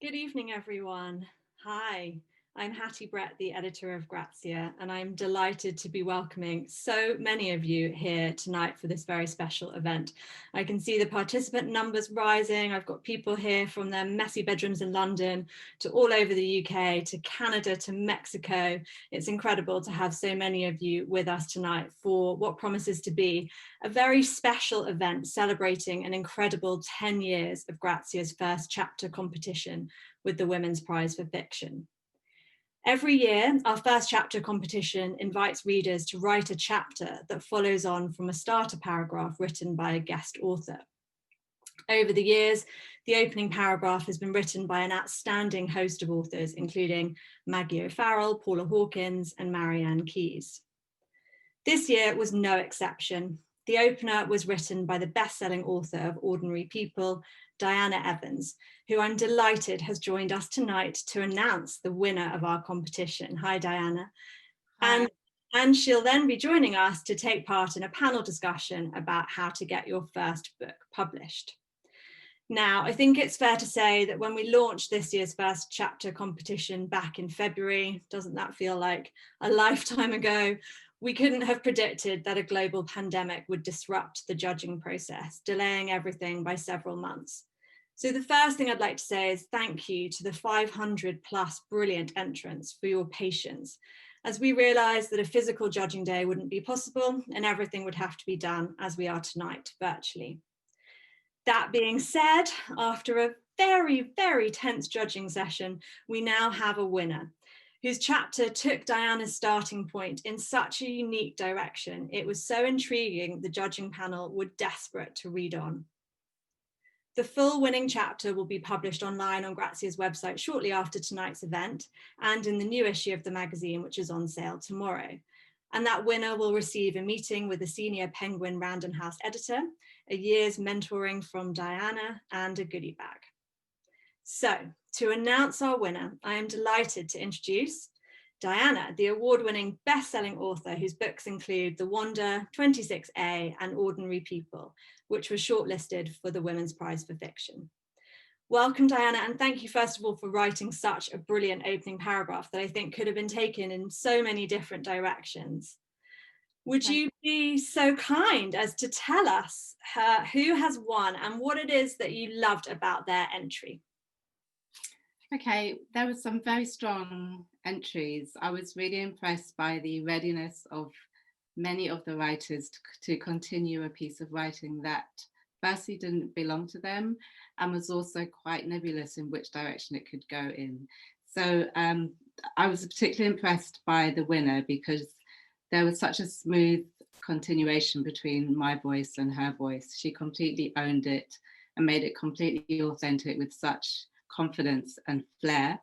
Good evening, everyone. Hi, I'm Hattie Brett, the editor of Grazia, and I'm delighted to be welcoming so many of you here tonight for this very special event. I can see the participant numbers rising. I've got people here from their messy bedrooms in London to all over the UK, to Canada, to Mexico. It's incredible to have so many of you with us tonight for what promises to be a very special event celebrating an incredible 10 years of Grazia's first chapter competition with the Women's Prize for Fiction. Every year, our first chapter competition invites readers to write a chapter that follows on from a starter paragraph written by a guest author. Over the years, the opening paragraph has been written by an outstanding host of authors, including Maggie O'Farrell, Paula Hawkins, and Marianne Keyes. This year was no exception. The opener was written by the best-selling author of Ordinary People, Diana Evans, who I'm delighted has joined us tonight to announce the winner of our competition. Hi, Diana. Hi. And she'll then be joining us to take part in a panel discussion about how to get your first book published. Now, I think it's fair to say that when we launched this year's first chapter competition back in February, doesn't that feel like a lifetime ago? We couldn't have predicted that a global pandemic would disrupt the judging process, delaying everything by several months. So the first thing I'd like to say is thank you to the 500 plus brilliant entrants for your patience, as we realised that a physical judging day wouldn't be possible and everything would have to be done as we are tonight, virtually. That being said, after a very, very tense judging session, we now have a winner whose chapter took Diana's starting point in such a unique direction. It was so intriguing, the judging panel were desperate to read on. The full winning chapter will be published online on Grazia's website shortly after tonight's event and in the new issue of the magazine, which is on sale tomorrow. And that winner will receive a meeting with the senior Penguin Random House editor, a year's mentoring from Diana, and a goodie bag. So, to announce our winner, I am delighted to introduce Diana, the award-winning best-selling author whose books include The Wander, 26A, and Ordinary People, which was shortlisted for the Women's Prize for Fiction. Welcome, Diana, and thank you, first of all, for writing such a brilliant opening paragraph that I think could have been taken in so many different directions. Would you be so kind as to tell us who has won and what it is that you loved about their entry? Okay, there were some very strong entries. I was really impressed by the readiness of many of the writers to continue a piece of writing that firstly didn't belong to them and was also quite nebulous in which direction it could go in. So I was particularly impressed by the winner because there was such a smooth continuation between my voice and her voice. She completely owned it and made it completely authentic with such confidence and flair.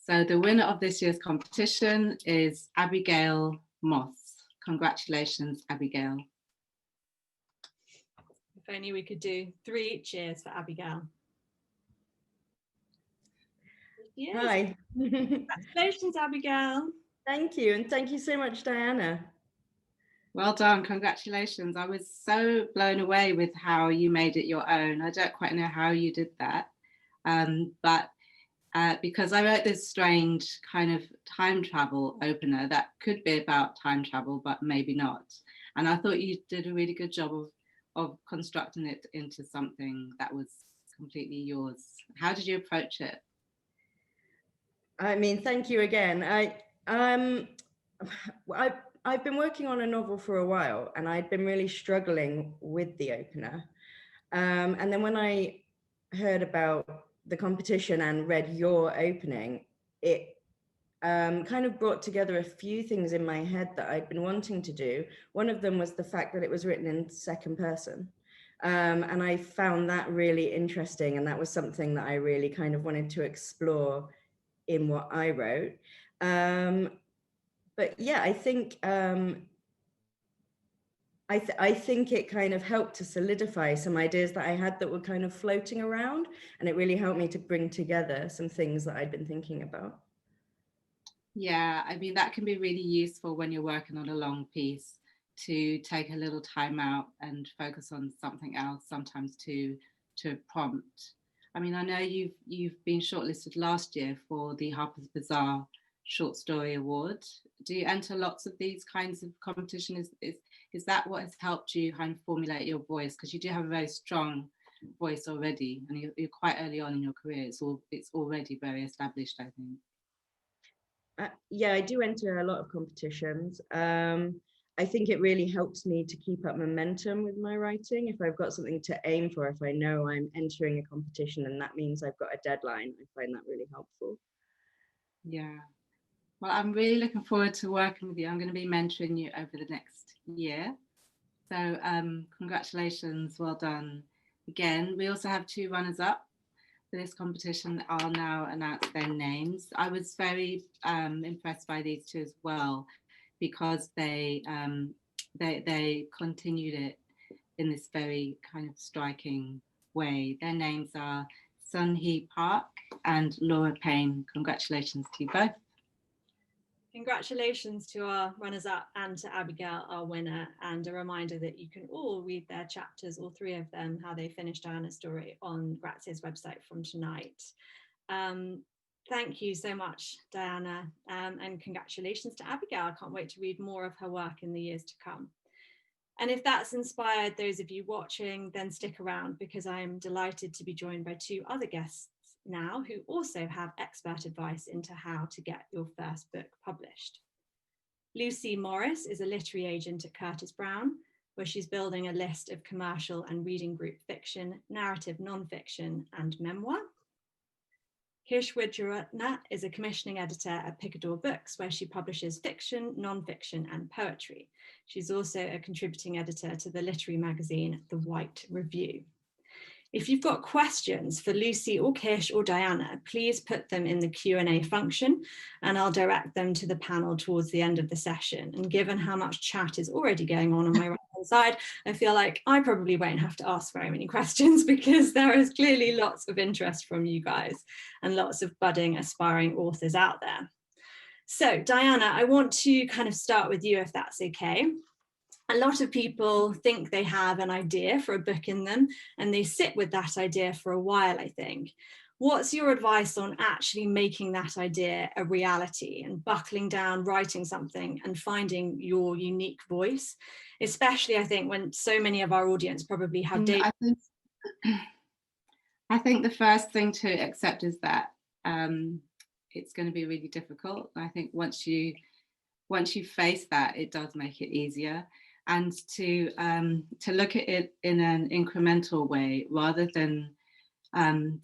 So the winner of this year's competition is Abigail Moss. Congratulations, Abigail. If only we could do 3 cheers for Abigail. Yes. Hi. Congratulations, Abigail. Thank you, and thank you so much, Diana. Well done, congratulations. I was so blown away with how you made it your own. I don't quite know how you did that, but because I wrote this strange kind of time travel opener that could be about time travel, but maybe not. And I thought you did a really good job of constructing it into something that was completely yours. How did you approach it? I mean, thank you again. I've been working on a novel for a while, and I'd been really struggling with the opener. And then when I heard about the competition and read your opening, it kind of brought together a few things in my head that I'd been wanting to do. One of them was the fact that it was written in second person. And I found that really interesting. And that was something that I really kind of wanted to explore in what I wrote. But yeah, I think I think it kind of helped to solidify some ideas that I had that were kind of floating around, and it really helped me to bring together some things that I'd been thinking about. Yeah, I mean, that can be really useful when you're working on a long piece, to take a little time out and focus on something else, sometimes to prompt. I mean, I know you've been shortlisted last year for the Harper's Bazaar Short Story Award. Do you enter lots of these kinds of competition? Is that what has helped you kind of formulate your voice? Because you do have a very strong voice already, and you're quite early on in your career. It's already very established, I think. Yeah, I do enter a lot of competitions. I think it really helps me to keep up momentum with my writing. If I've got something to aim for, if I know I'm entering a competition and that means I've got a deadline, I find that really helpful. Yeah. Well, I'm really looking forward to working with you. I'm going to be mentoring you over the next year. So congratulations, well done. Again, we also have 2 runners-up for this competition. I'll now announce their names. I was very impressed by these 2 as well, because they continued it in this very kind of striking way. Their names are Sun-hee Park and Laura Payne. Congratulations to you both. Congratulations to our runners-up and to Abigail, our winner, and a reminder that you can all read their chapters, all 3 of them, how they finished Diana's story, on Grazia's website from tonight. Thank you so much, Diana, and congratulations to Abigail. I can't wait to read more of her work in the years to come. And if that's inspired those of you watching, then stick around, because I am delighted to be joined by 2 other guests now who also have expert advice into how to get your first book published. Lucy Morris is a literary agent at Curtis Brown, where she's building a list of commercial and reading group fiction, narrative non-fiction, and memoir. Kishani Widyaratna is a commissioning editor at Picador Books, where she publishes fiction, non-fiction, and poetry. She's also a contributing editor to the literary magazine, The White Review. If you've got questions for Lucy or Kish or Diana, please put them in the Q&A function, and I'll direct them to the panel towards the end of the session. And given how much chat is already going on my right-hand side, I feel like I probably won't have to ask very many questions, because there is clearly lots of interest from you guys and lots of budding, aspiring authors out there. So Diana, I want to kind of start with you, if that's okay. A lot of people think they have an idea for a book in them, and they sit with that idea for a while, I think. What's your advice on actually making that idea a reality and buckling down, writing something and finding your unique voice? Especially, I think, when so many of our audience probably have data. I think the first thing to accept is that it's going to be really difficult. I think once you face that, it does make it easier. And to look at it in an incremental way, rather than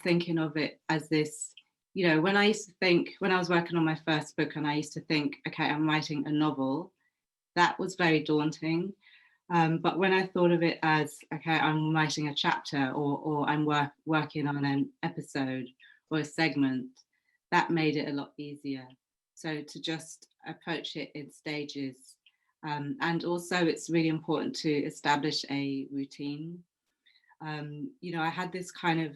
thinking of it as this, you know, when I was working on my first book, and I used to think, okay, I'm writing a novel, that was very daunting. But when I thought of it as, okay, I'm writing a chapter, or I'm working on an episode or a segment, that made it a lot easier. So to just approach it in stages. And also it's really important to establish a routine. You know, I had this kind of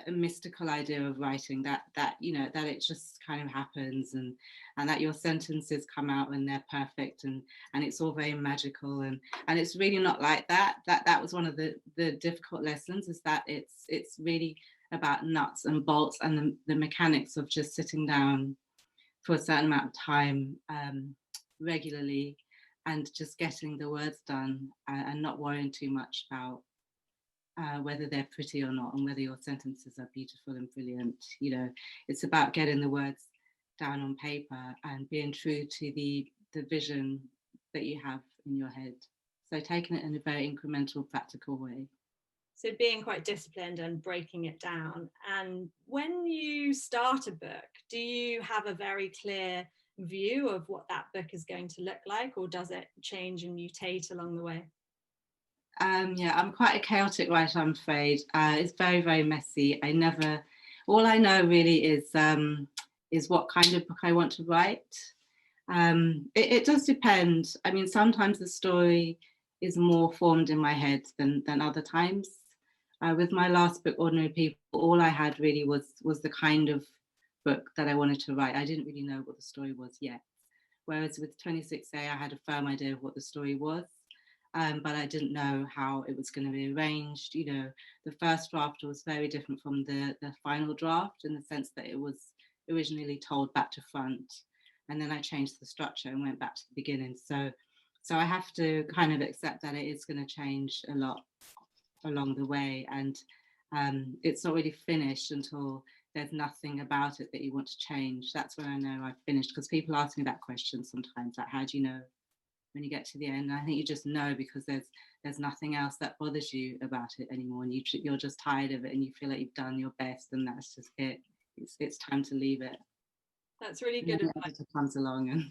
a mystical idea of writing that you know, that it just kind of happens, and that your sentences come out and they're perfect, and it's all very magical, and it's really not like that. That was one of the difficult lessons, is that it's really about nuts and bolts and the mechanics of just sitting down for a certain amount of time regularly, and just getting the words done, and not worrying too much about whether they're pretty or not, and whether your sentences are beautiful and brilliant. You know, it's about getting the words down on paper and being true to the vision that you have in your head. So taking it in a very incremental, practical way. So being quite disciplined and breaking it down. And when you start a book, do you have a very clear view of what that book is going to look like, or does it change and mutate along the way? Yeah, I'm quite a chaotic writer, I'm afraid. It's very, very messy. All I know really is what kind of book I want to write. It does depend. I mean, sometimes the story is more formed in my head than other times. With my last book, Ordinary People, all I had really was the kind of book that I wanted to write. I didn't really know what the story was yet. Whereas with 26A, I had a firm idea of what the story was. but I didn't know how it was going to be arranged. You know, the first draft was very different from the final draft in the sense that it was originally told back to front, and then I changed the structure and went back to the beginning. So I have to kind of accept that it is going to change a lot along the way, and it's not really finished until there's nothing about it that you want to change. That's when I know I've finished, because people ask me that question sometimes, like, how do you know when you get to the end? And I think you just know because there's nothing else that bothers you about it anymore, and you're just tired of it, and you feel like you've done your best, and that's just it. It's time to leave it. That's really And good then the editor comes along, and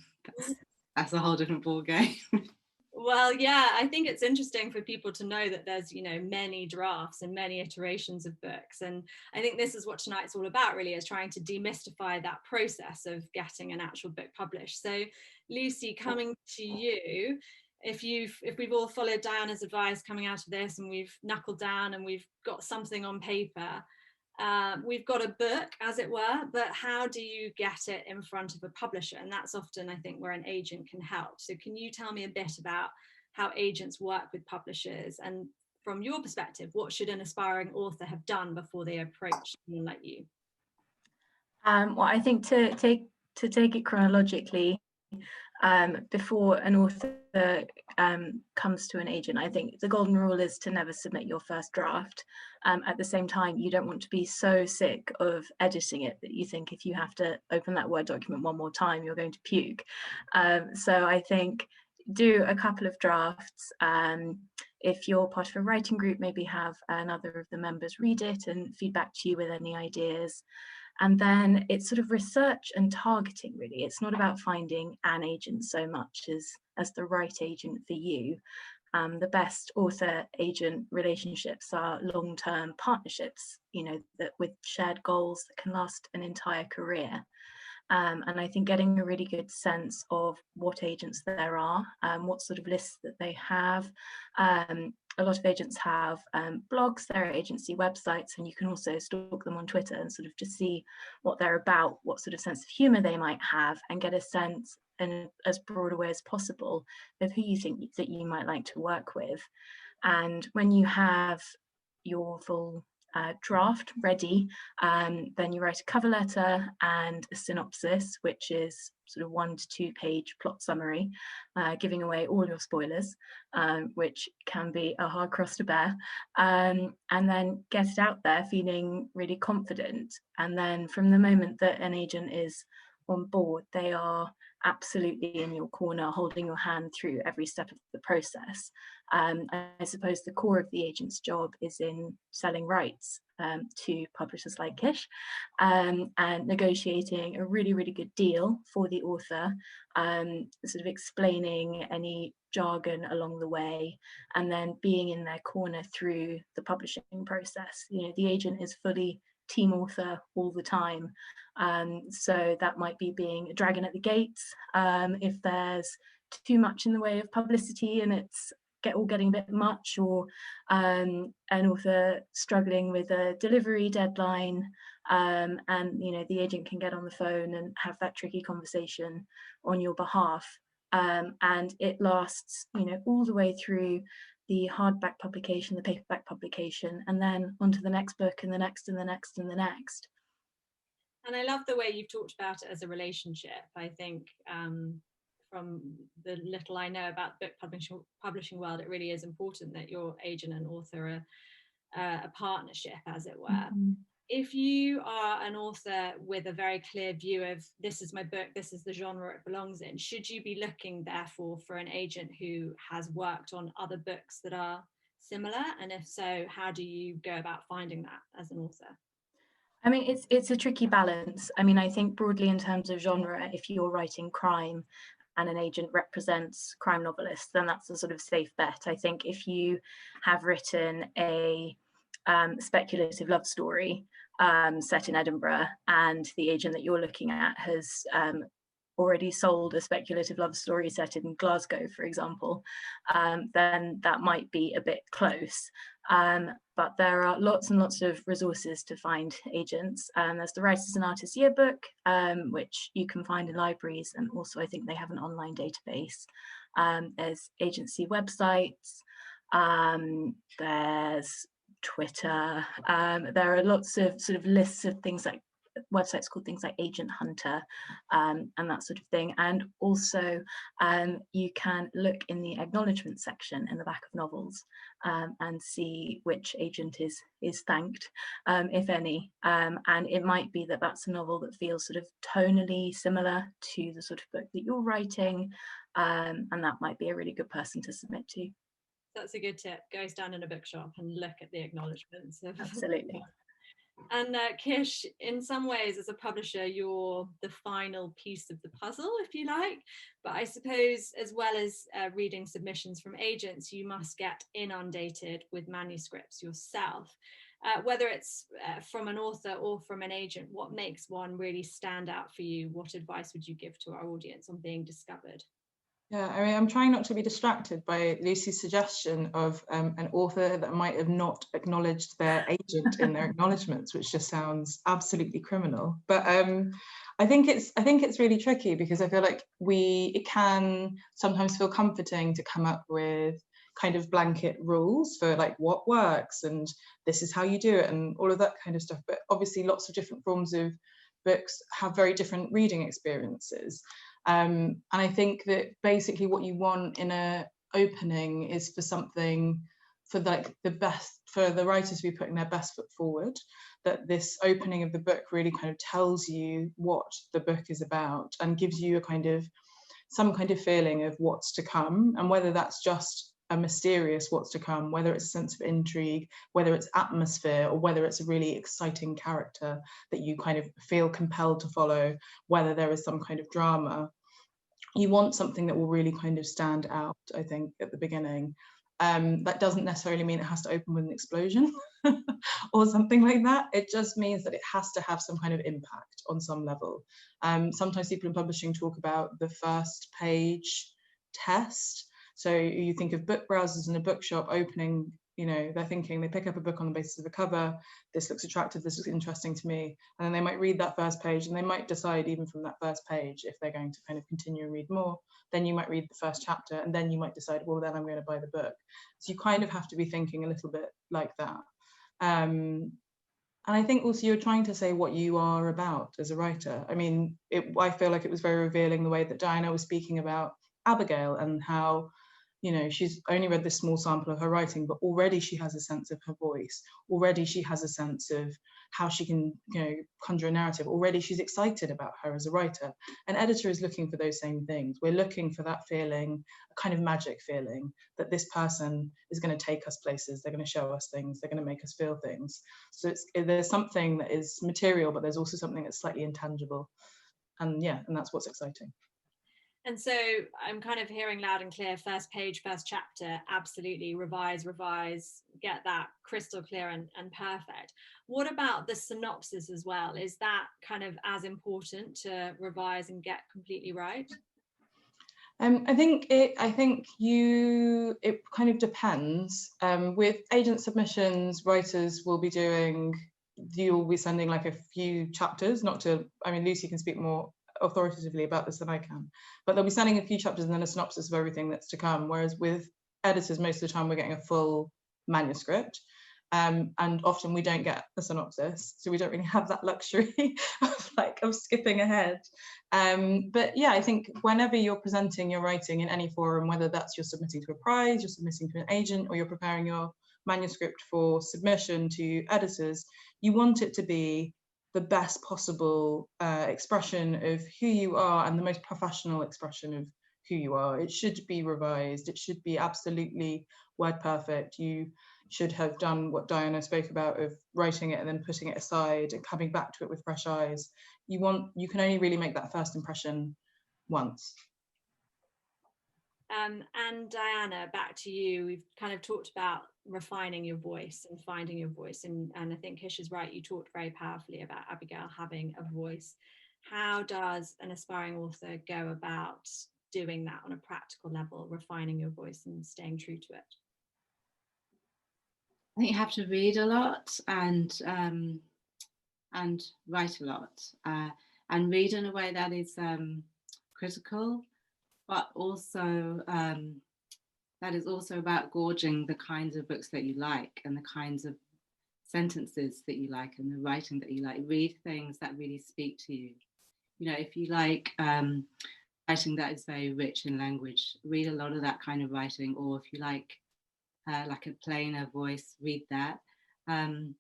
that's a whole different ball game. Well, yeah, I think it's interesting for people to know that there's, you know, many drafts and many iterations of books. And I think this is what tonight's all about, really, is trying to demystify that process of getting an actual book published. So, Lucy, coming to you, if we've all followed Diana's advice coming out of this, and we've knuckled down and we've got something on paper, we've got a book, as it were, but how do you get it in front of a publisher? And that's often, I think, where an agent can help. So can you tell me a bit about how agents work with publishers, and from your perspective, what should an aspiring author have done before they approach someone like you? Well, I think to take it chronologically, before an author comes to an agent, I think the golden rule is to never submit your first draft. At the same time, you don't want to be so sick of editing it that you think if you have to open that Word document one more time, you're going to puke. So I think do a couple of drafts. If you're part of a writing group, maybe have another of the members read it and feedback to you with any ideas. And then it's sort of research and targeting, really. It's not about finding an agent so much as the right agent for you. The best author-agent relationships are long-term partnerships, you know, that with shared goals that can last an entire career. And I think getting a really good sense of what agents there are, what sort of lists that they have. A lot of agents have blogs, their agency websites, and you can also stalk them on Twitter and sort of just see what they're about, what sort of sense of humour they might have, and get a sense in as broad a way as possible of who you think that you might like to work with. And when you have your full draft ready, then you write a cover letter and a synopsis, which is sort of 1 to 2 page plot summary, giving away all your spoilers, which can be a hard cross to bear, and then get it out there feeling really confident. And then from the moment that an agent is on board, they are absolutely in your corner, holding your hand through every step of the process. I suppose the core of the agent's job is in selling rights to publishers like Kish, and negotiating a really, really good deal for the author, sort of explaining any jargon along the way, and then being in their corner through the publishing process. You know, the agent is fully team author all the time. So that might be being a dragon at the gates if there's too much in the way of publicity and it's getting a bit much, or an author struggling with a delivery deadline, and you know, the agent can get on the phone and have that tricky conversation on your behalf, and it lasts, you know, all the way through the hardback publication, the paperback publication, and then onto the next book and the next and the next and the next. And I love the way you've talked about it as a relationship. I think from the little I know about the book publishing world, it really is important that your agent and author are a partnership, as it were. Mm-hmm. If you are an author with a very clear view of this is my book, this is the genre it belongs in, should you be looking therefore for an agent who has worked on other books that are similar? And if so, how do you go about finding that as an author? I mean, it's a tricky balance. I mean, I think broadly in terms of genre, if you're writing crime and an agent represents crime novelists, then that's a sort of safe bet. I think if you have written a speculative love story set in Edinburgh, and the agent that you're looking at has already sold a speculative love story set in Glasgow, for example, then that might be a bit close. But there are lots and lots of resources to find agents. There's the Writers and Artists Yearbook, which you can find in libraries, and also I think they have an online database. There's agency websites, there's Twitter. There are lots of sort of lists of things like websites called things like Agent Hunter, and that sort of thing. And also you can look in the acknowledgement section in the back of novels and see which agent is thanked, if any. And it might be that that's a novel that feels sort of tonally similar to the sort of book that you're writing, and that might be a really good person to submit to. That's a good tip. Go stand in a bookshop and look at the acknowledgements. Absolutely. And Kish, in some ways, as a publisher, you're the final piece of the puzzle, if you like. But I suppose, as well as reading submissions from agents, you must get inundated with manuscripts yourself. Whether it's from an author or from an agent, what makes one really stand out for you? What advice would you give to our audience on being discovered? Yeah, I mean, I'm trying not to be distracted by Lucy's suggestion of an author that might have not acknowledged their agent in their acknowledgements, which just sounds absolutely criminal. But I think it's really tricky, because I feel like it can sometimes feel comforting to come up with kind of blanket rules for like what works and this is how you do it and all of that kind of stuff. But obviously lots of different forms of books have very different reading experiences. And I think that basically what you want in a opening is for something, for like the best, for the writers to be putting their best foot forward, that this opening of the book really kind of tells you what the book is about and gives you a kind of some kind of feeling of what's to come, and whether that's just a mysterious what's to come, whether it's a sense of intrigue, whether it's atmosphere, or whether it's a really exciting character that you kind of feel compelled to follow, whether there is some kind of drama. You want something that will really kind of stand out, I think, at the beginning. That doesn't necessarily mean it has to open with an explosion or something like that. It just means that it has to have some kind of impact on some level. Sometimes people in publishing talk about the first page test. So you think of book browsers in a bookshop opening, you know, they're thinking, they pick up a book on the basis of the cover, this looks attractive, this looks interesting to me, and then they might read that first page, and they might decide even from that first page if they're going to kind of continue and read more. Then you might read the first chapter, and then you might decide, well, then I'm going to buy the book. So you kind of have to be thinking a little bit like that. And I think also you're trying to say what you are about as a writer. I mean, I feel like it was very revealing the way that Diana was speaking about Abigail and how, you know, she's only read this small sample of her writing, but already she has a sense of her voice. Already she has a sense of how she can, you know, conjure a narrative. Already she's excited about her as a writer. An editor is looking for those same things. We're looking for that feeling, a kind of magic feeling, that this person is going to take us places. They're going to show us things. They're going to make us feel things. So there's something that is material, but there's also something that's slightly intangible. And yeah, and that's what's exciting. And so I'm kind of hearing loud and clear, first page, first chapter, absolutely, revise, get that crystal clear and perfect. What about the synopsis as well? Is that kind of as important to revise and get completely right? I think it kind of depends. With agent submissions, writers will be you'll be sending like a few chapters, I mean, Lucy can speak more authoritatively about this than I can, but they'll be sending a few chapters and then a synopsis of everything that's to come, whereas with editors most of the time we're getting a full manuscript, and often we don't get a synopsis, so we don't really have that luxury of skipping ahead. But yeah, I think whenever you're presenting your writing in any forum, whether that's you're submitting to a prize, you're submitting to an agent, or you're preparing your manuscript for submission to editors, you want it to be the best possible expression of who you are and the most professional expression of who you are. It should be revised. It should be absolutely word perfect. You should have done what Diana spoke about of writing it and then putting it aside and coming back to it with fresh eyes. You can only really make that first impression once. And Diana, back to you. We've kind of talked about refining your voice and finding your voice, and I think Kish is right. You talked very powerfully about Abigail having a voice. How does an aspiring author go about doing that on a practical level, refining your voice and staying true to it? I think you have to read a lot and write a lot, and read in a way that is critical, but also that is also about gorging the kinds of books that you like and the kinds of sentences that you like and the writing that you like. Read things that really speak to you. You know, if you like writing that is very rich in language, read a lot of that kind of writing. Or if you like a plainer voice, read that. And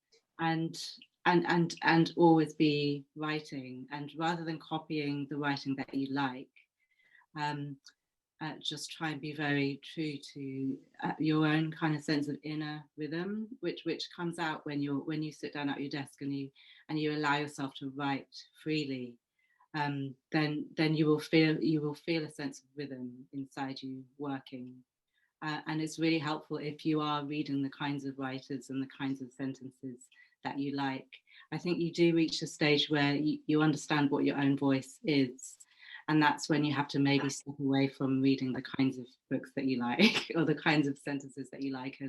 always be writing. And rather than copying the writing that you like, just try and be very true to your own kind of sense of inner rhythm, which comes out when you sit down at your desk and you allow yourself to write freely. Then you will feel a sense of rhythm inside you working, and it's really helpful if you are reading the kinds of writers and the kinds of sentences that you like. I think you do reach a stage where you understand what your own voice is, and that's when you have to maybe step away from reading the kinds of books that you like or the kinds of sentences that you like,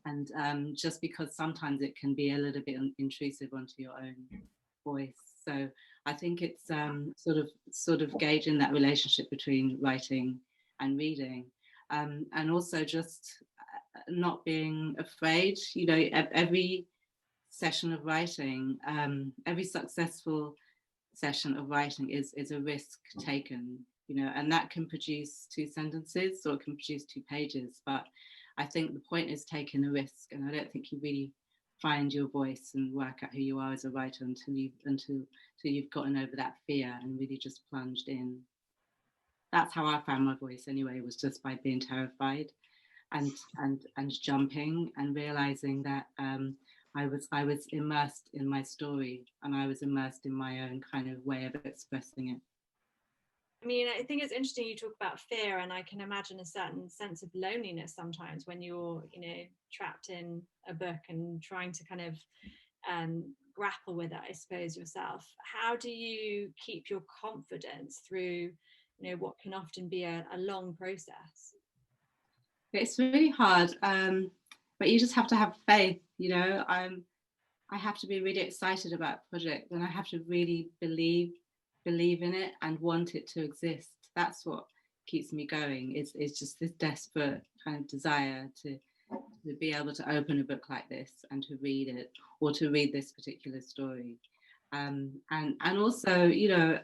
and just because sometimes it can be a little bit intrusive onto your own voice. So I think it's sort of gauging that relationship between writing and reading, and also just not being afraid. You know, every session of writing, every successful session of writing is a risk taken, you know, and that can produce 2 sentences or it can produce 2 pages. But I think the point is taking a risk, and I don't think you really find your voice and work out who you are as a writer until you've gotten over that fear and really just plunged in. That's how I found my voice anyway, was just by being terrified and jumping and realizing that I was immersed in my story, and I was immersed in my own kind of way of expressing it. I mean, I think it's interesting you talk about fear, and I can imagine a certain sense of loneliness sometimes when you're, you know, trapped in a book and trying to kind of grapple with it, I suppose, yourself. How do you keep your confidence through, you know, what can often be a long process? It's really hard, but you just have to have faith, you know. I have to be really excited about the project, and I have to really believe in it and want it to exist. That's what keeps me going. It's just this desperate kind of desire to be able to open a book like this and to read it, or to read this particular story, and also, you know,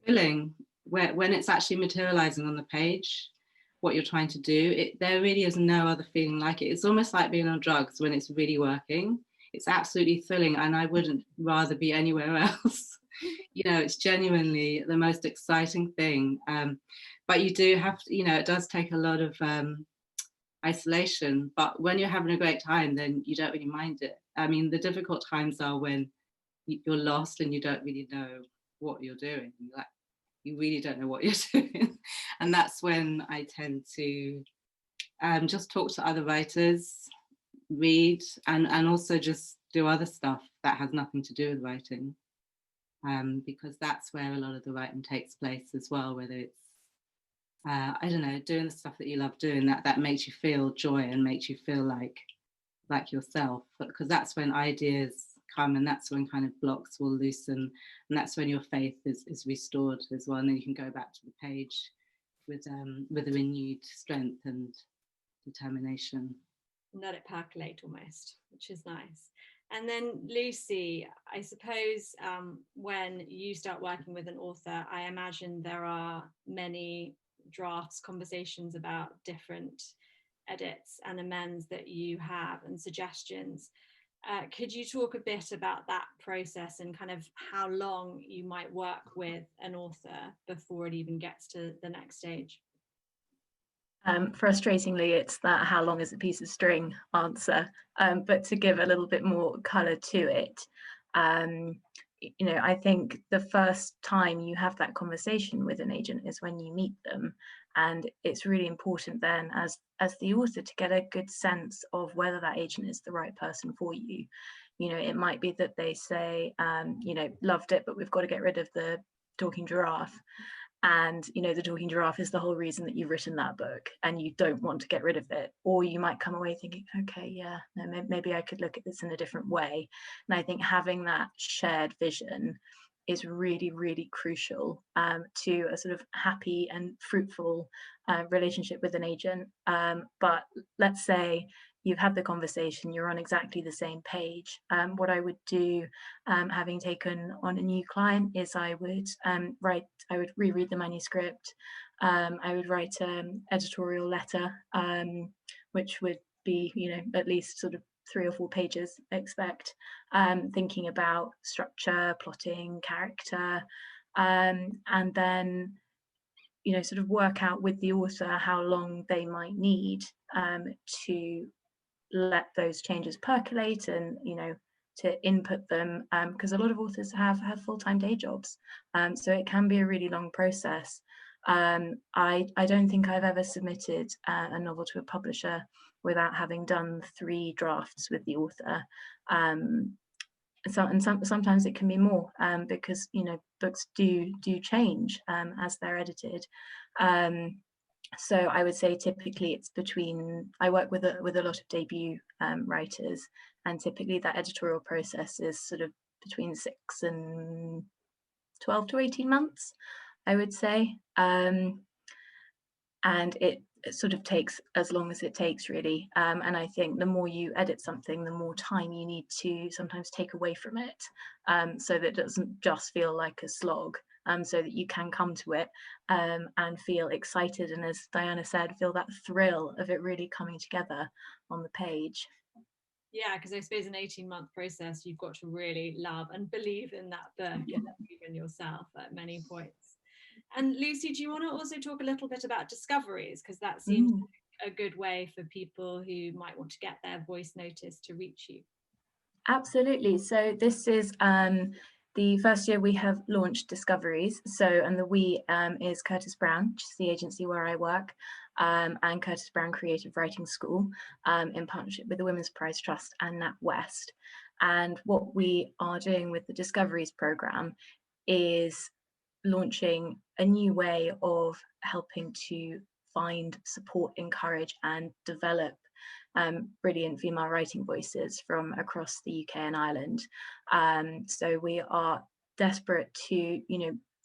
feeling when it's actually materializing on the page what you're trying to do. There really is no other feeling like it. It's almost like being on drugs when it's really working. It's absolutely thrilling, and I wouldn't rather be anywhere else. You know, it's genuinely the most exciting thing. But you do have to, you know, it does take a lot of isolation, but when you're having a great time, then you don't really mind it. I mean, the difficult times are when you're lost and you don't really know what you're doing. Like, you really don't know what you're doing. And that's when I tend to just talk to other writers, read, and also just do other stuff that has nothing to do with writing, because that's where a lot of the writing takes place as well, whether it's I don't know, doing the stuff that you love doing, that makes you feel joy and makes you feel like yourself, because that's when ideas come, and that's when kind of blocks will loosen, and that's when your faith is restored as well, and then you can go back to the page with a renewed strength and determination. Let it percolate almost, which is nice. And then Lucy, I suppose when you start working with an author, I imagine there are many drafts, conversations about different edits and amends that you have and suggestions. Could you talk a bit about that process and kind of how long you might work with an author before it even gets to the next stage? Frustratingly, it's that how long is a piece of string answer, but to give a little bit more colour to it, you know, I think the first time you have that conversation with an agent is when you meet them, and it's really important then as the author to get a good sense of whether that agent is the right person for you. You know, it might be that they say, you know, loved it, but we've got to get rid of the talking giraffe. And, you know, the talking giraffe is the whole reason that you've written that book, and you don't want to get rid of it. Or you might come away thinking, okay, yeah, no, maybe I could look at this in a different way. And I think having that shared vision is really, really crucial to a sort of happy and fruitful relationship with an agent. But let's say you've had the conversation, you're on exactly the same page. What I would do, having taken on a new client, is I would reread the manuscript. I would write an editorial letter, which would be, at least sort of 3 or 4 pages, I expect, thinking about structure, plotting, character, and then sort of work out with the author how long they might need to let those changes percolate and to input them, because a lot of authors have full-time day jobs, so it can be a really long process. I don't think I've ever submitted a novel to a publisher without having done 3 drafts with the author. Sometimes it can be more, because books do change as they're edited. So I would say typically it's I work with a lot of debut writers, and typically that editorial process is sort of between 6 and 12 to 18 months, I would say. And it sort of takes as long as it takes, really. And I think the more you edit something, the more time you need to sometimes take away from it, so that it doesn't just feel like a slog, so that you can come to it and feel excited, and, as Diana said, feel that thrill of it really coming together on the page. Yeah, because I suppose an 18-month process, you've got to really love and believe in that book and believe in yourself at many points. And Lucy, do you want to also talk a little bit about discoveries? Because that seems a good way for people who might want to get their voice noticed to reach you. Absolutely. So this is the first year we have launched Discoveries. So, and the we is Curtis Brown, which is the agency where I work, and Curtis Brown Creative Writing School, in partnership with the Women's Prize Trust and NatWest. And what we are doing with the Discoveries programme is launching a new way of helping to find, support, encourage and develop brilliant female writing voices from across the UK and Ireland. So we are desperate to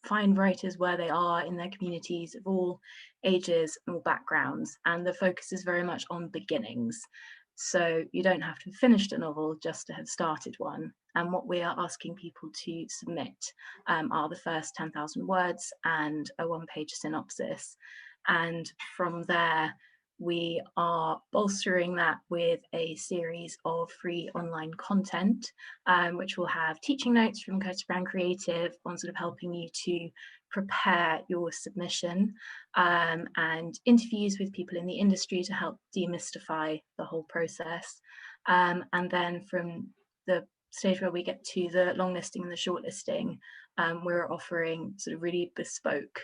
find writers where they are in their communities of all ages and all backgrounds, and the focus is very much on beginnings. So you don't have to have finished a novel just to have started one. And what we are asking people to submit are the first 10,000 words and a 1-page synopsis. And from there, we are bolstering that with a series of free online content, which will have teaching notes from Curtis Brown Creative on sort of helping you to prepare your submission, and interviews with people in the industry to help demystify the whole process. And then from the stage where we get to the long listing and the shortlisting, we're offering sort of really bespoke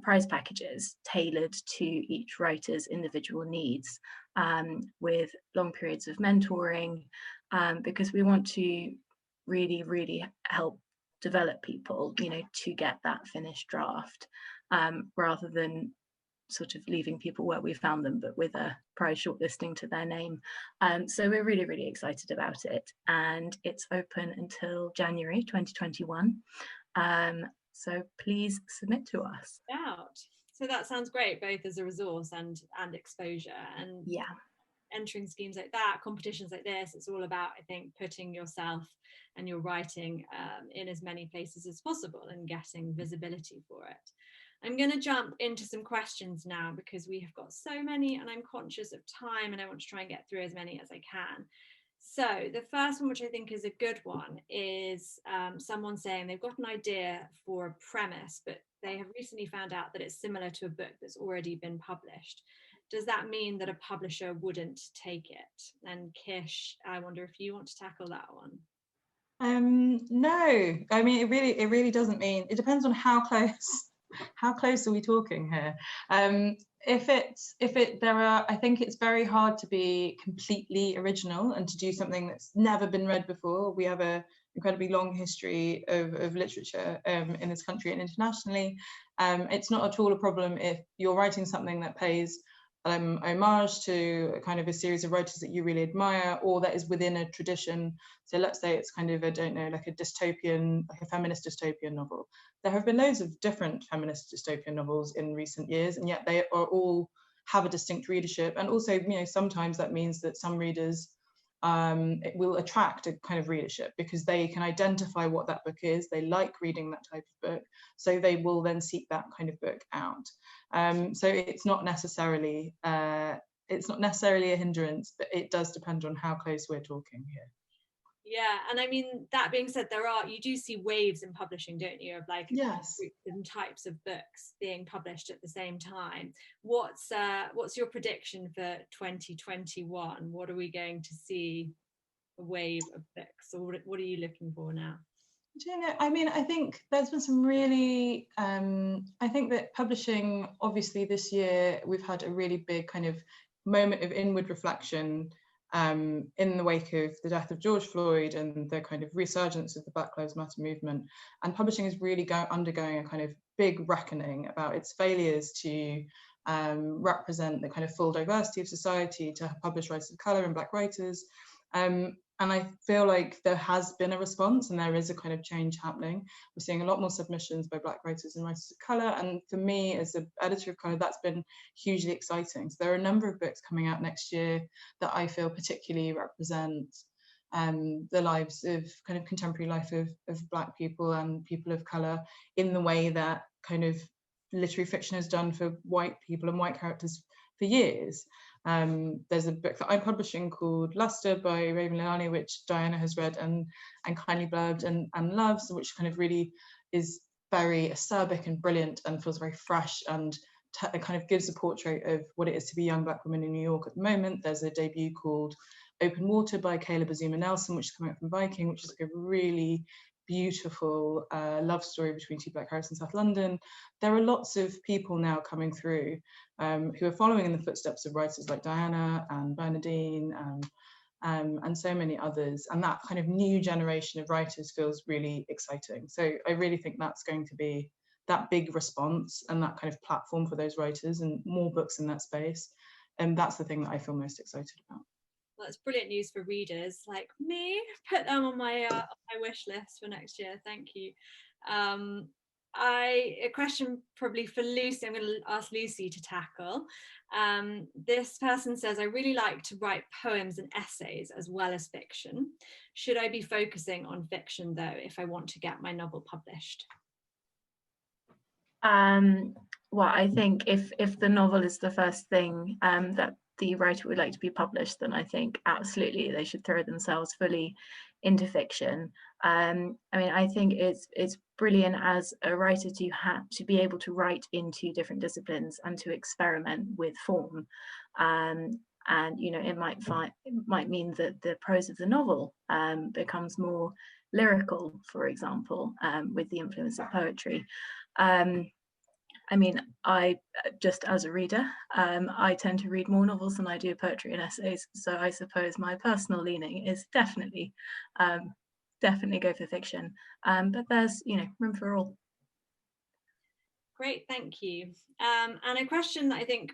prize packages tailored to each writer's individual needs, with long periods of mentoring, because we want to really help develop people, to get that finished draft, rather than sort of leaving people where we found them, but with a prize shortlisting to their name. So we're really excited about it, and it's open until January 2021. So please submit to us. So that sounds great, both as a resource and exposure. And yeah, entering schemes like that, competitions like this, it's all about, I think, putting yourself and your writing in as many places as possible and getting visibility for it. I'm going to jump into some questions now because we have got so many and I'm conscious of time and I want to try and get through as many as I can. So the first one, which I think is a good one, is someone saying they've got an idea for a premise, but they have recently found out that it's similar to a book that's already been published. Does that mean that a publisher wouldn't take it? And Kish, I wonder if you want to tackle that one. No, I mean, it really doesn't mean. It depends on how close are we talking here. I think it's very hard to be completely original and to do something that's never been read before. We have an incredibly long history of literature in this country and internationally. It's not at all a problem if you're writing something that pays homage to kind of a series of writers that you really admire, or that is within a tradition. So let's say it's kind of, I don't know, like a dystopian, like a feminist dystopian novel. There have been loads of different feminist dystopian novels in recent years, and yet they are all have a distinct readership. And also, you know, sometimes that means that some readers it will attract a kind of readership because they can identify what that book is. They like reading that type of book, so they will then seek that kind of book out. So it's not necessarily a hindrance, but it does depend on how close we're talking here. Yeah, and I mean, that being said, you do see waves in publishing, don't you, of like yes, different types of books being published at the same time. What's your prediction for 2021? What are we going to see? A wave of books, or what are you looking for now? Do you know, I mean, I think there's been some really, I think that publishing, obviously this year, we've had a really big kind of moment of inward reflection in the wake of the death of George Floyd and the kind of resurgence of the Black Lives Matter movement. And publishing is really undergoing a kind of big reckoning about its failures to represent the kind of full diversity of society, to publish writers of colour and Black writers. And I feel like there has been a response and there is a kind of change happening. We're seeing a lot more submissions by Black writers and writers of colour. And for me, as an editor of colour, that's been hugely exciting. So there are a number of books coming out next year that I feel particularly represent the lives of kind of contemporary life of Black people and people of colour in the way that kind of literary fiction has done for white people and white characters for years. There's a book that I'm publishing called Luster by Raven Leilani, which Diana has read and kindly blurbed and loves, which kind of really is very acerbic and brilliant and feels very fresh and it kind of gives a portrait of what it is to be a young Black woman in New York at the moment. There's a debut called Open Water by Caleb Azuma Nelson, which is coming out from Viking, which is like a really beautiful love story between two Black characters in South London. There are lots of people now coming through who are following in the footsteps of writers like Diana and Bernadine and so many others. And that kind of new generation of writers feels really exciting. So I really think that's going to be that big response and that kind of platform for those writers and more books in that space. And that's the thing that I feel most excited about. Well, that's brilliant news for readers like me. Put them on my wish list for next year. Thank you. A question probably for Lucy. I'm going to ask Lucy to tackle. This person says, I really like to write poems and essays as well as fiction. Should I be focusing on fiction though if I want to get my novel published? Well, I think if the novel is the first thing that the writer would like to be published, then I think absolutely they should throw themselves fully into fiction. I mean, I think it's brilliant as a writer to be able to write into different disciplines and to experiment with form. And you know, it might mean that the prose of the novel becomes more lyrical, for example, with the influence of poetry. I mean, I just as a reader, I tend to read more novels than I do poetry and essays. So I suppose my personal leaning is definitely go for fiction. But there's, you know, room for all. Great, thank you. And a question that I think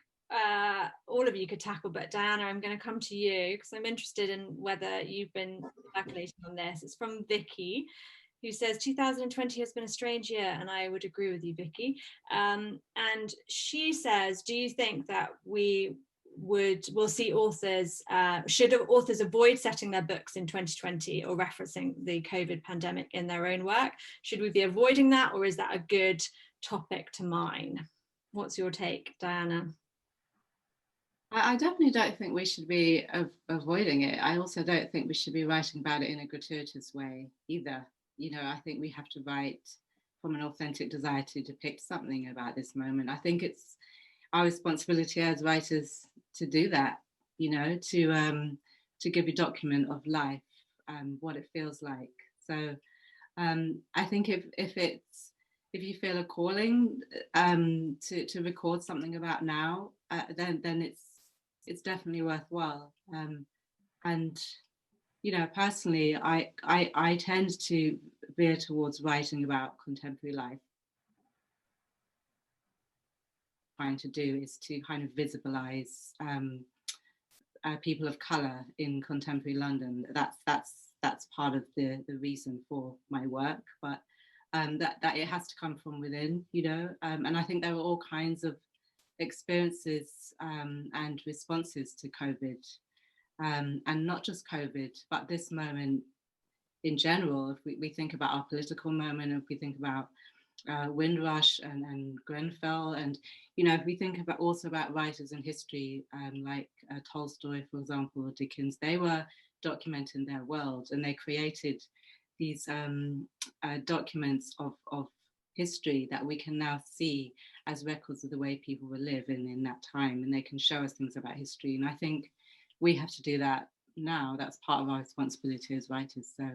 all of you could tackle, but Diana, I'm going to come to you because I'm interested in whether you've been calculating on this. It's from Vicky, who says 2020 has been a strange year, and I would agree with you, Vicky. And she says, do you think that we'll see authors, should authors avoid setting their books in 2020 or referencing the COVID pandemic in their own work? Should we be avoiding that, or is that a good topic to mine? What's your take, Diana? I definitely don't think we should be avoiding it. I also don't think we should be writing about it in a gratuitous way either. You know, I think we have to write from an authentic desire to depict something about this moment. I think it's our responsibility as writers to do that, you know, to give a document of life, what it feels like. So I think if you feel a calling to record something about now, then it's definitely worthwhile. And you know, personally, I tend to veer towards writing about contemporary life. trying to do is to kind of visibilize people of colour in contemporary London. That's part of the reason for my work, but that it has to come from within, you know. And I think there were all kinds of experiences and responses to COVID, and not just COVID, but this moment in general. If we think about our political moment, if we think about Windrush and Grenfell, and you know, if we think about also about writers in history like Tolstoy, for example, or Dickens, they were documenting their world, and they created these documents of history that we can now see as records of the way people were living in that time, and they can show us things about history. And I think we have to do that now. That's part of our responsibility as writers. So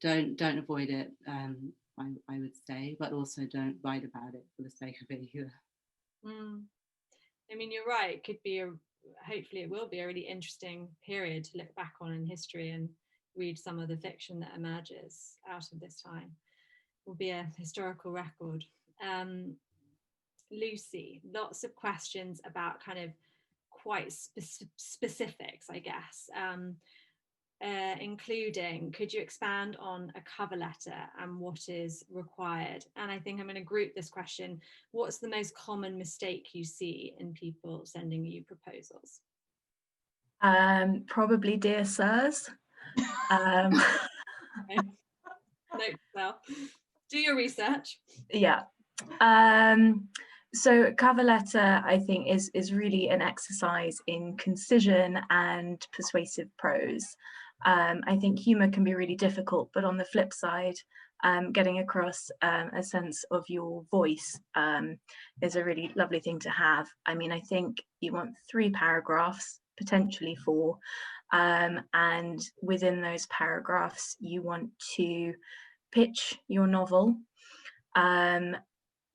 don't avoid it, I would say, but also don't write about it for the sake of it either. I mean, you're right. It could be hopefully it will be a really interesting period to look back on in history and read some of the fiction that emerges out of this time. Will be a historical record. Lucy, lots of questions about kind of quite specifics, I guess, including, could you expand on a cover letter and what is required? And I think I'm going to group this question. What's the most common mistake you see in people sending you proposals? Probably dear sirs. Okay. Note well. Do your research. Yeah. So cover letter, I think, is really an exercise in concision and persuasive prose. I think humour can be really difficult, but on the flip side, getting across a sense of your voice is a really lovely thing to have. I mean, I think you want 3 paragraphs, potentially 4, and within those paragraphs, you want to pitch your novel.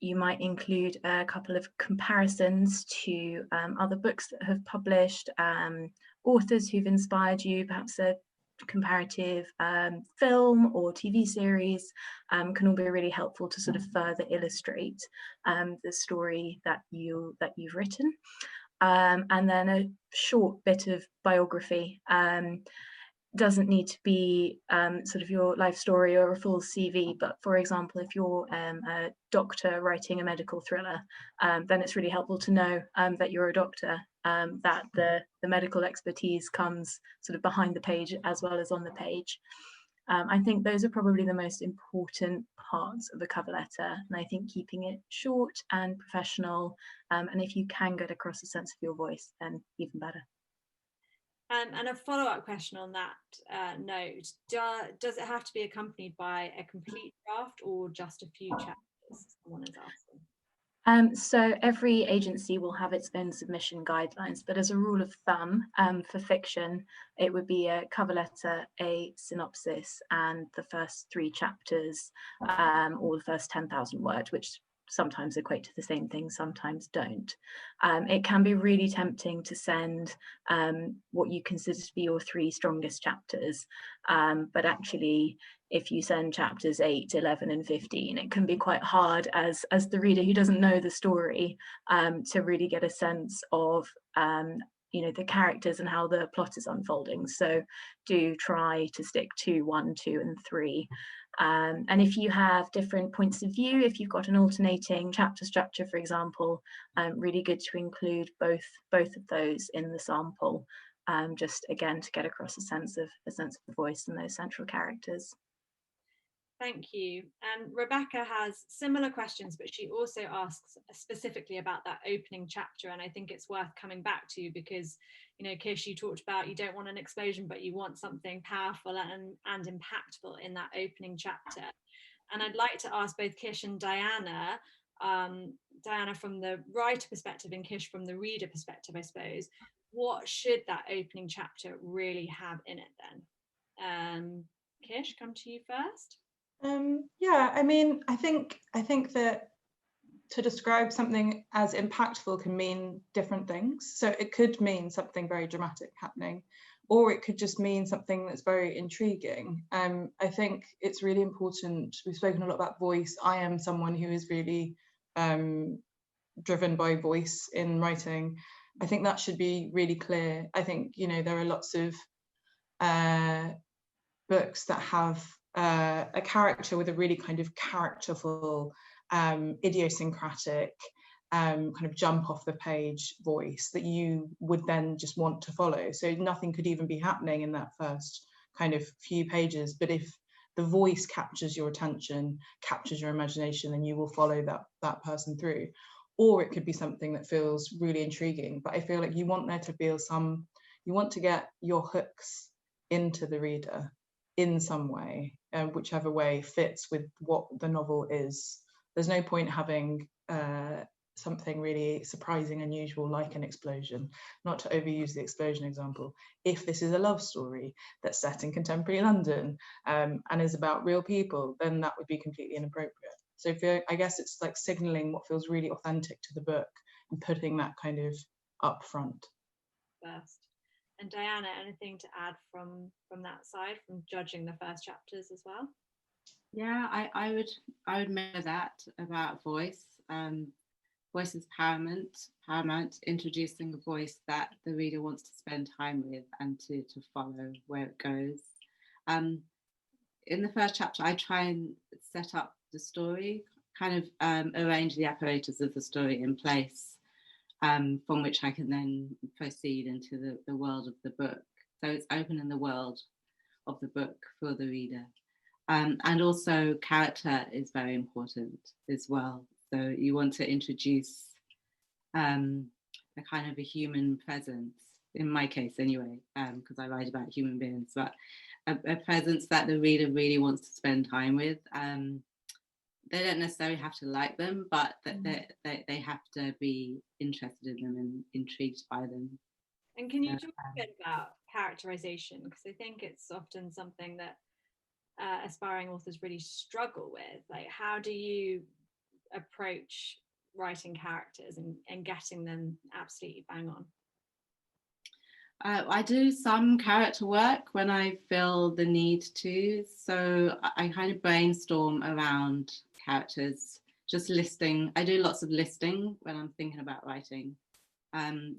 You might include a couple of comparisons to other books that have published, authors who've inspired you, perhaps a comparative film or TV series can all be really helpful to sort of further illustrate the story that you've written. And then a short bit of biography. Doesn't need to be sort of your life story or a full CV, but for example, if you're a doctor writing a medical thriller, then it's really helpful to know that you're a doctor, that the medical expertise comes sort of behind the page as well as on the page. I think those are probably the most important parts of a cover letter, and I think keeping it short and professional, and if you can get across a sense of your voice, then even better. And a follow-up question on that note, does it have to be accompanied by a complete draft or just a few chapters? Someone is asking. So every agency will have its own submission guidelines, but as a rule of thumb, for fiction, it would be a cover letter, a synopsis, and the first 3 chapters, or the first 10,000 words, which sometimes equate to the same thing, sometimes don't. It can be really tempting to send what you consider to be your 3 strongest chapters, but actually if you send chapters 8, 11 and 15, it can be quite hard as the reader who doesn't know the story to really get a sense of you know, the characters and how the plot is unfolding. So do try to stick to 1, 2 and 3. And if you have different points of view, if you've got an alternating chapter structure, for example, really good to include both of those in the sample, just again to get across a sense of the voice and those central characters. Thank you. And Rebecca has similar questions, but she also asks specifically about that opening chapter. And I think it's worth coming back to because, you know, Kish, you talked about you don't want an explosion, but you want something powerful and impactful in that opening chapter. And I'd like to ask both Kish and Diana, Diana from the writer perspective and Kish from the reader perspective, I suppose, what should that opening chapter really have in it then? Kish, come to you first. Yeah, I mean, I think that to describe something as impactful can mean different things. So it could mean something very dramatic happening, or it could just mean something that's very intriguing. I think it's really important. We've spoken a lot about voice. I am someone who is really driven by voice in writing. I think that should be really clear. I think, you know, there are lots of books that have a character with a really kind of characterful, idiosyncratic, kind of jump off the page voice that you would then just want to follow. So nothing could even be happening in that first kind of few pages, but if the voice captures your attention, captures your imagination, then you will follow that person through. Or it could be something that feels really intriguing, but I feel like you want there to be you want to get your hooks into the reader in some way, whichever way fits with what the novel is. There's no point having something really surprising, unusual, like an explosion, not to overuse the explosion example. If this is a love story that's set in contemporary London and is about real people, then that would be completely inappropriate. So I guess it's like signaling what feels really authentic to the book and putting that kind of up front. First. And Diana, anything to add from that side, from judging the first chapters as well? Yeah, I would mirror that about voice. Voice is paramount, introducing a voice that the reader wants to spend time with and to follow where it goes. In the first chapter, I try and set up the story, kind of arrange the apparatus of the story in place, from which I can then proceed into the world of the book. So it's opening the world of the book for the reader. And also character is very important as well. So you want to introduce a kind of a human presence, in my case anyway, because I write about human beings, but a presence that the reader really wants to spend time with. They don't necessarily have to like them, but they have to be interested in them and intrigued by them. And can you talk a bit about characterization? Because I think it's often something that aspiring authors really struggle with. Like, how do you approach writing characters and getting them absolutely bang on? I do some character work when I feel the need to. So I kind of brainstorm around characters, just listing. I do lots of listing when I'm thinking about writing.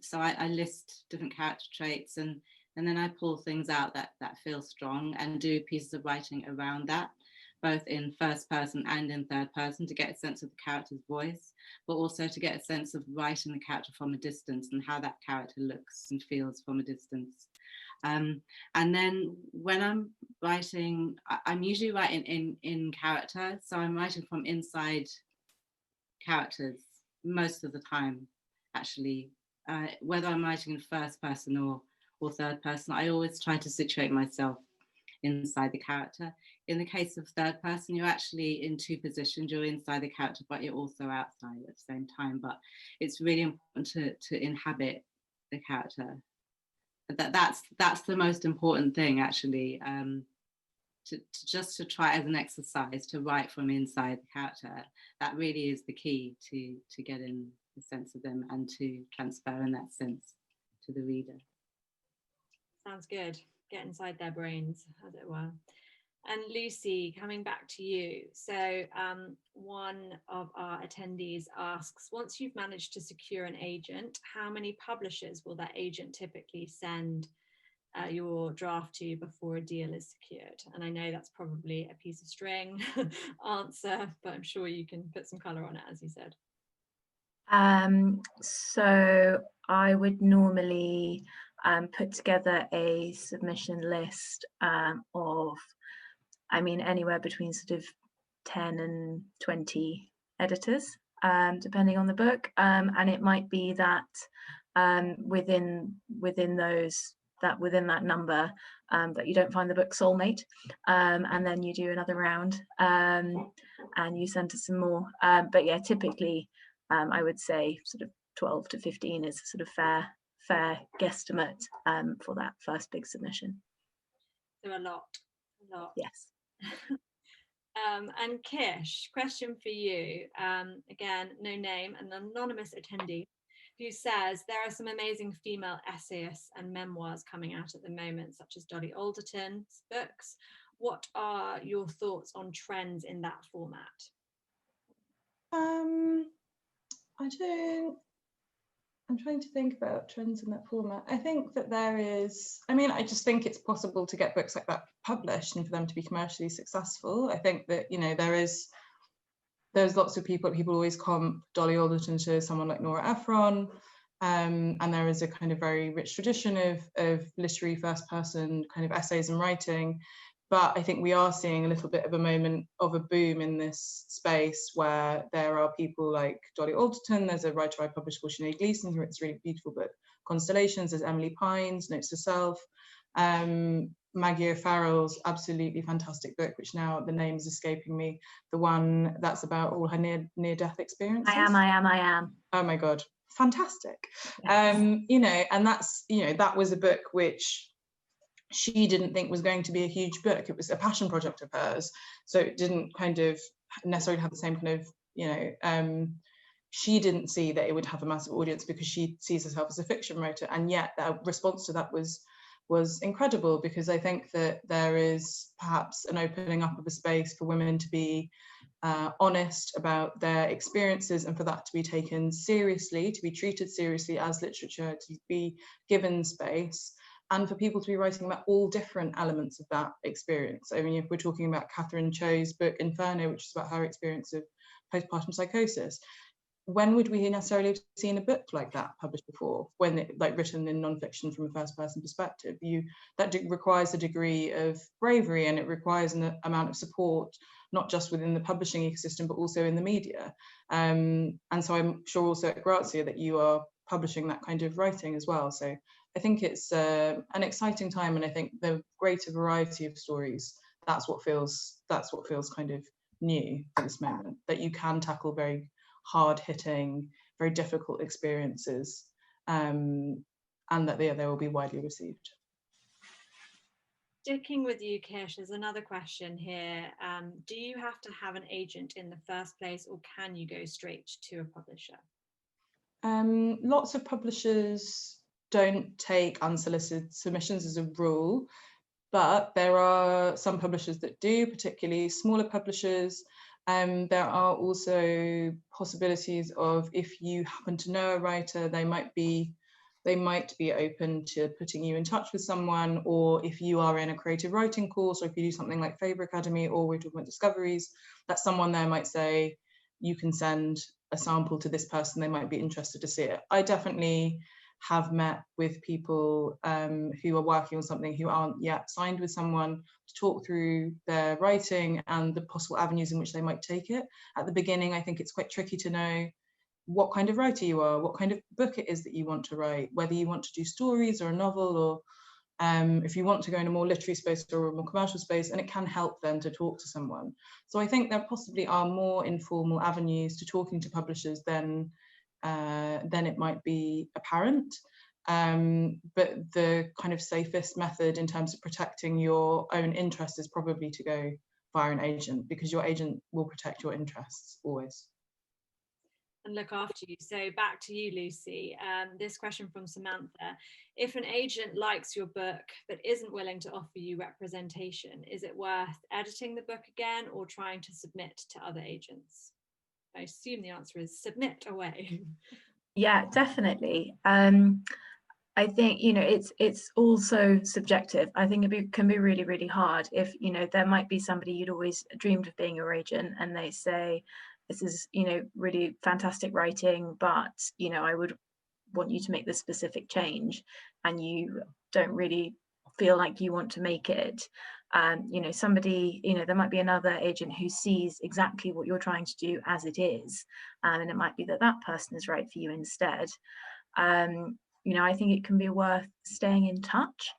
So I list different character traits and then I pull things out that feel strong and do pieces of writing around that, both in first person and in third person, to get a sense of the character's voice, but also to get a sense of writing the character from a distance and how that character looks and feels from a distance. And then when I'm writing, I'm usually writing in character, so I'm writing from inside characters most of the time, actually. Whether I'm writing in first person or third person, I always try to situate myself inside the character. In the case of third person, you're actually in two positions. You're inside the character, but you're also outside at the same time. But it's really important to inhabit the character. That's the most important thing, actually. To try as an exercise to write from inside the character. That really is the key to get in the sense of them and to transfer in that sense to the reader. Sounds good. Get inside their brains, as it were. And Lucy, coming back to you. So one of our attendees asks, once you've managed to secure an agent, how many publishers will that agent typically send your draft to before a deal is secured? And I know that's probably a piece of string answer, but I'm sure you can put some colour on it, as you said. So I would normally put together a submission list of, anywhere between sort of 10 and 20 editors, depending on the book. And it might be that within that number, that you don't find the book soulmate, and then you do another round, and you send to some more. But yeah, typically, I would say sort of 12 to 15 is a sort of fair guesstimate for that first big submission. So a lot. Yes. And Kish, question for you. Again, no name, an anonymous attendee who says there are some amazing female essayists and memoirs coming out at the moment, such as Dolly Alderton's books. What are your thoughts on trends in that format? I'm trying to think about trends in that format. I think that there is, I mean, I just think it's possible to get books like that published and for them to be commercially successful. I think that, you know, there's lots of people always comp Dolly Alderton to someone like Nora Ephron, and there is a kind of very rich tradition of literary first person kind of essays and writing. But I think we are seeing a little bit of a moment of a boom in this space where there are people like Dolly Alderton, there's a writer I published called Sinead Gleeson who wrote this really beautiful book, Constellations, there's Emily Pines, Notes to Self, Maggie O'Farrell's absolutely fantastic book, which now the name is escaping me, the one that's about all her near-death experiences. I am. Oh my God, fantastic. Yes. You know, and that's, you know, that was a book which she didn't think was going to be a huge book. It was a passion project of hers. So it didn't kind of necessarily have the same kind of, you know, she didn't see that it would have a massive audience because she sees herself as a fiction writer. And yet the response to that was incredible, because I think that there is perhaps an opening up of a space for women to be honest about their experiences, and for that to be taken seriously, to be treated seriously as literature, to be given space, and for people to be writing about all different elements of that experience. I mean, if we're talking about Catherine Cho's book Inferno, which is about her experience of postpartum psychosis, when would we necessarily have seen a book like that published before, when it, like, written in non-fiction from a first person perspective? That requires a degree of bravery, and it requires an amount of support, not just within the publishing ecosystem, but also in the media. And so I'm sure also at Grazia that you are publishing that kind of writing as well. So I think it's an exciting time, and I think the greater variety of stories, that's what feels kind of new at this moment, that you can tackle very hard-hitting, very difficult experiences, and that they will be widely received. Sticking with you, Kish, there's another question here. Do you have to have an agent in the first place, or can you go straight to a publisher? Lots of publishers don't take unsolicited submissions as a rule, but there are some publishers that do, particularly smaller publishers. There are also possibilities of, if you happen to know a writer, they might be open to putting you in touch with someone, or if you are in a creative writing course, or if you do something like Faber Academy, or we're talking about Discoveries, that someone there might say, you can send a sample to this person, they might be interested to see it. I definitely have met with people who are working on something who aren't yet signed with someone, to talk through their writing and the possible avenues in which they might take it. At the beginning, I think it's quite tricky to know what kind of writer you are, what kind of book it is that you want to write, whether you want to do stories or a novel, or if you want to go in a more literary space or a more commercial space, and it can help then to talk to someone. So I think there possibly are more informal avenues to talking to publishers than it might be apparent. But the kind of safest method in terms of protecting your own interests is probably to go via an agent, because your agent will protect your interests always. And look after you. So back to you, Lucy. This question from Samantha: if an agent likes your book but isn't willing to offer you representation, is it worth editing the book again or trying to submit to other agents? I assume the answer is submit away. Yeah, definitely. I think, you know, it's also subjective. I think it can be really, really hard if, you know, there might be somebody you'd always dreamed of being your agent, and they say, this is, you know, really fantastic writing, but, you know, I would want you to make this specific change, and you don't really feel like you want to make it. You know, somebody, you know, there might be another agent who sees exactly what you're trying to do as it is, and it might be that that person is right for you instead. You know, I think it can be worth staying in touch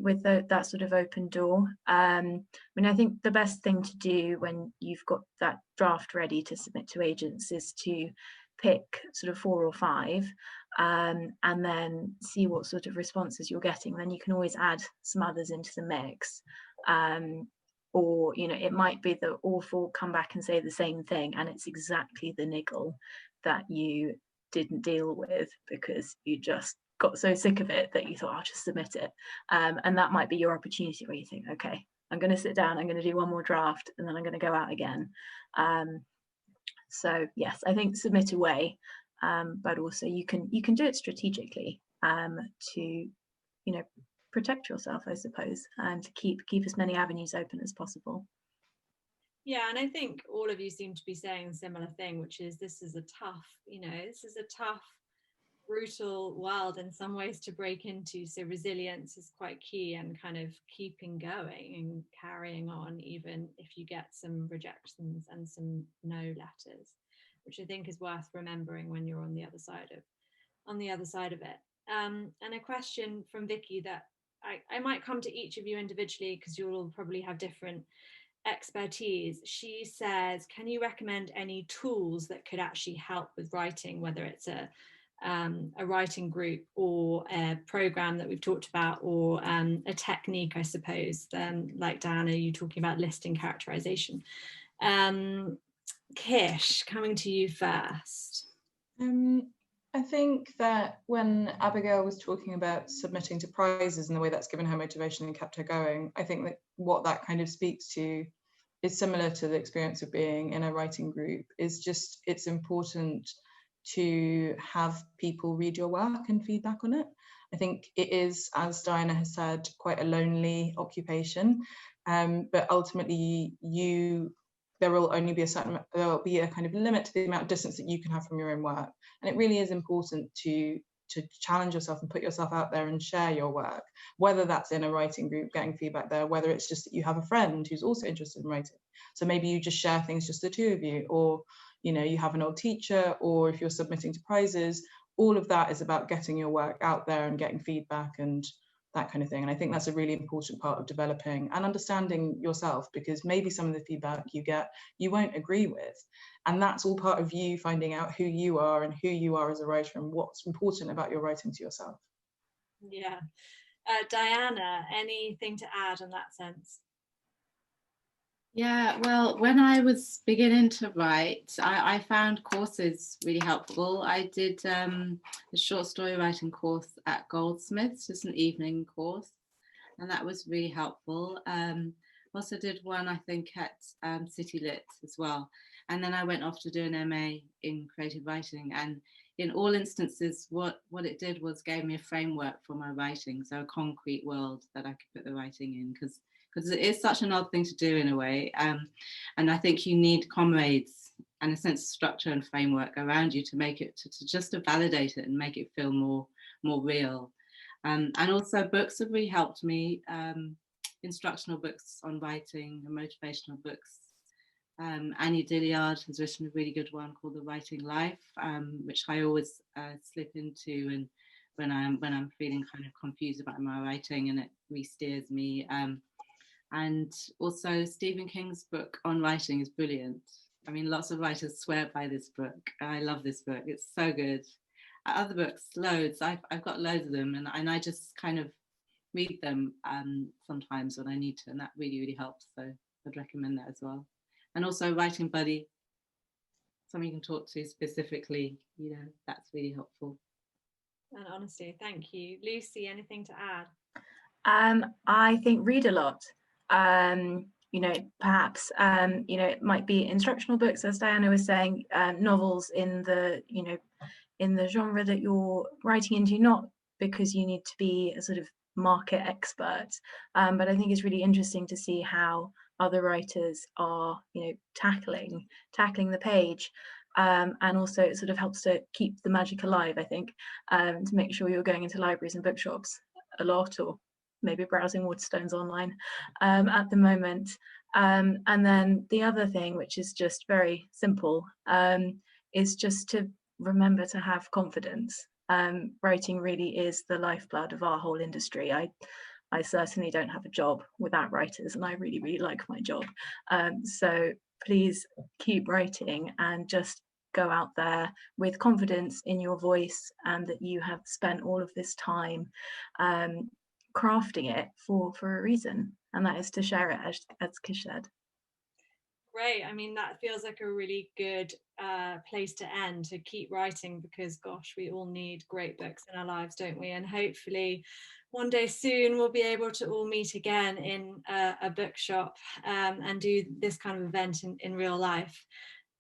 with that sort of open door. I mean, I think the best thing to do when you've got that draft ready to submit to agents is to pick sort of 4 or 5 and then see what sort of responses you're getting. Then you can always add some others into the mix. Or, you know, it might be that all 4 come back and say the same thing, and it's exactly the niggle that you didn't deal with because you just got so sick of it that you thought, I'll just submit it. And that might be your opportunity where you think, okay, I'm going to sit down, I'm going to do one more draft, and then I'm going to go out again. So yes, I think submit away, but also you can do it strategically to, you know, protect yourself, I suppose, and to keep as many avenues open as possible. Yeah, and I think all of you seem to be saying a similar thing, which is this is a tough, this is a tough, brutal world in some ways to break into. So resilience is quite key, and kind of keeping going and carrying on, even if you get some rejections and some no letters, which I think is worth remembering when you're on the other side of it. And a question from Vicky that I might come to each of you individually, because you'll all probably have different expertise. She says, can you recommend any tools that could actually help with writing, whether it's a writing group or a program that we've talked about, or a technique, I suppose, like Diana, you talking about listing characterization. Kish, coming to you first. I think that when Abigail was talking about submitting to prizes and the way that's given her motivation and kept her going, I think that what that kind of speaks to is similar to the experience of being in a writing group, is just it's important to have people read your work and feedback on it. I think it is, as Diana has said, quite a lonely occupation, but ultimately there will be a kind of limit to the amount of distance that you can have from your own work. And it really is important to challenge yourself and put yourself out there and share your work, whether that's in a writing group, getting feedback there, whether it's just that you have a friend who's also interested in writing. So maybe you just share things, just the two of you, or you have an old teacher, or if you're submitting to prizes, all of that is about getting your work out there and getting feedback and that kind of thing. And I think that's a really important part of developing and understanding yourself, because maybe some of the feedback you get you won't agree with, and that's all part of you finding out who you are and who you are as a writer and what's important about your writing to yourself. Yeah. Diana, anything to add in that sense? Yeah, well, when I was beginning to write, I found courses really helpful. I did a short story writing course at Goldsmiths, just an evening course, and that was really helpful. Also did one, I think, at City Lit as well. And then I went off to do an MA in creative writing. And in all instances, what it did was gave me a framework for my writing, so a concrete world that I could put the writing in, because it is such an odd thing to do in a way. And I think you need comrades and a sense of structure and framework around you to make it, to validate it and make it feel more real. And also books have really helped me, instructional books on writing and motivational books. Annie Dillard has written a really good one called The Writing Life, which I always slip into, and when I'm feeling kind of confused about my writing, and it re-steers me. And also Stephen King's book on writing is brilliant. I mean, lots of writers swear by this book. I love this book. It's so good. Other books, loads. I've got loads of them, and I just kind of read them sometimes when I need to, and that really, really helps. So I'd recommend that as well. And also Writing Buddy, someone you can talk to specifically, that's really helpful. And honestly, thank you. Lucy, anything to add? I think read a lot. Perhaps it might be instructional books, as Diana was saying, novels in the genre that you're writing into, not because you need to be a sort of market expert, but I think it's really interesting to see how other writers are tackling the page, and also it sort of helps to keep the magic alive, I think, to make sure you're going into libraries and bookshops a lot, or maybe browsing Waterstones online at the moment. And then the other thing, which is just very simple, is just to remember to have confidence. Writing really is the lifeblood of our whole industry. I certainly don't have a job without writers, and I really, really like my job. So please keep writing and just go out there with confidence in your voice, and that you have spent all of this time crafting it for a reason, and that is to share it, as Kish said. Great. I mean, that feels like a really good place to end, to keep writing, because gosh, we all need great books in our lives, don't we? And hopefully one day soon we'll be able to all meet again in a bookshop and do this kind of event in real life.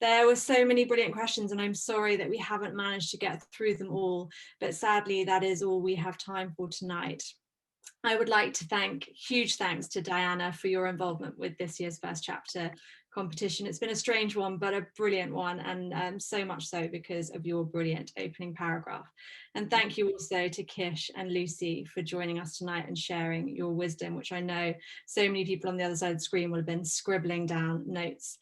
There were so many brilliant questions, and I'm sorry that we haven't managed to get through them all, but sadly that is all we have time for tonight. I would like to thank, huge thanks to Diana for your involvement with this year's first chapter competition. It's been a strange one, but a brilliant one, and so much so because of your brilliant opening paragraph. And thank you also to Kish and Lucy for joining us tonight and sharing your wisdom, which I know so many people on the other side of the screen will have been scribbling down notes.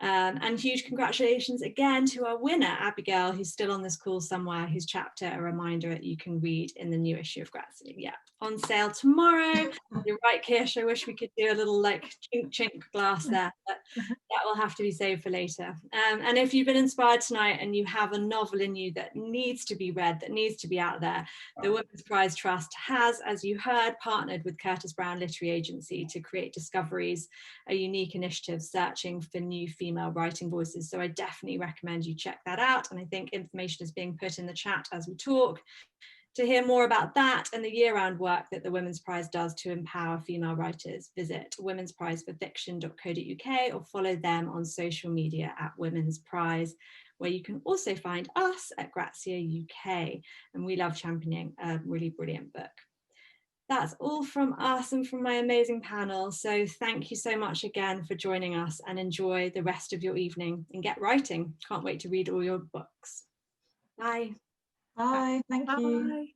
And huge congratulations again to our winner, Abigail, who's still on this call somewhere, whose chapter, a reminder, you can read in the new issue of Grazia. Yeah, on sale tomorrow. You're right, Kish, I wish we could do a little like chink glass there, but that will have to be saved for later. And if you've been inspired tonight and you have a novel in you that needs to be read, that needs to be out there, the Women's Prize Trust has, as you heard, partnered with Curtis Brown Literary Agency to create Discoveries, a unique initiative searching for new female writing voices. So I definitely recommend you check that out. And I think information is being put in the chat as we talk. To hear more about that and the year-round work that the Women's Prize does to empower female writers, visit womensprizeforfiction.co.uk or follow them on social media at Women's Prize, where you can also find us at Grazia UK. And we love championing a really brilliant book. That's all from us and from my amazing panel. So thank you so much again for joining us, and enjoy the rest of your evening and get writing. Can't wait to read all your books. Bye. Bye. Thank you. Bye.